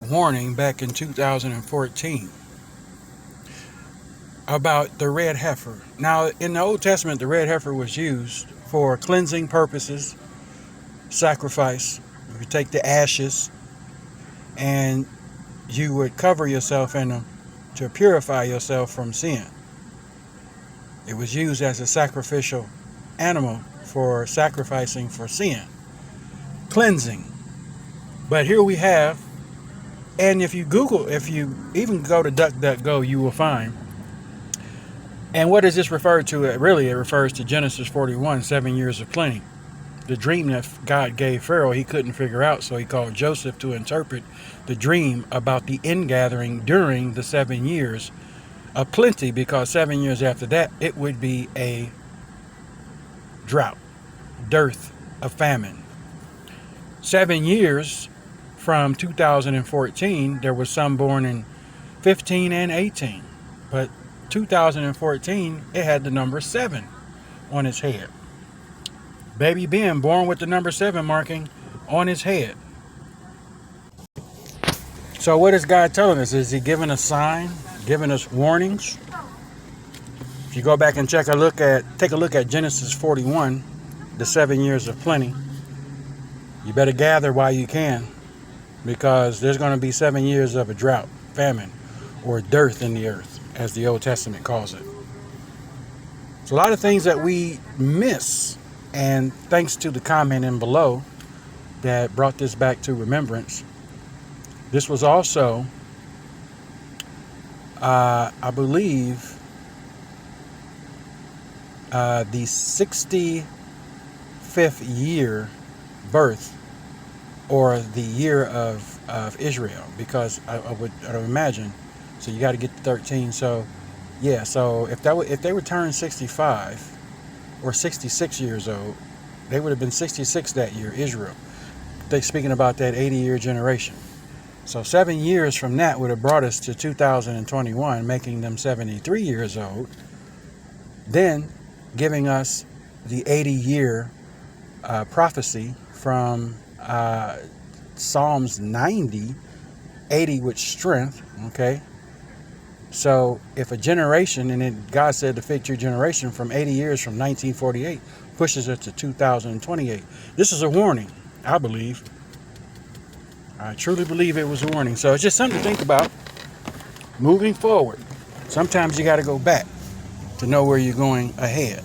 warning back in 2014 about the red heifer. Now, in the Old Testament, the red heifer was used for cleansing purposes, sacrifice. You take the ashes and you would cover yourself in them to purify yourself from sin. It was used as a sacrificial animal for sacrificing for sin, cleansing. But here we have, and if you even go to DuckDuckGo, you will find. And what does this refer to? It refers to Genesis 41, 7 years of plenty. The dream that God gave Pharaoh, he couldn't figure out, so he called Joseph to interpret the dream about the ingathering during the 7 years of plenty, because 7 years after that, it would be a drought, dearth, a famine. 7 years from 2014, there was some born in 15 and 18, but 2014, it had the number 7 on its head. Baby Ben born with the number 7 marking on his head. So what is God telling us? Is he giving us sign, giving us warnings? If you go back and take a look at Genesis 41, the 7 years of plenty, you better gather while you can, because there's going to be 7 years of a drought, famine, or dearth in the earth, as the Old Testament calls it. It's a lot of things that we miss, and thanks to the comment in below that brought this back to remembrance. This was also, I believe, the 65th year birth, or the year of Israel, because I would imagine. So you got to get to 13. So yeah. So if they would turn 65 or 66 years old, they would have been 66 that year. Israel. They're speaking about that 80-year generation. So 7 years from that would have brought us to 2021, making them 73 years old. Then giving us the 80-year prophecy from Psalms 90, 80 with strength. Okay. So if a generation, and then God said the fig tree generation from 80 years from 1948 pushes it to 2028. This is a warning, I believe. I truly believe it was a warning. So it's just something to think about moving forward. Sometimes you got to go back to know where you're going ahead.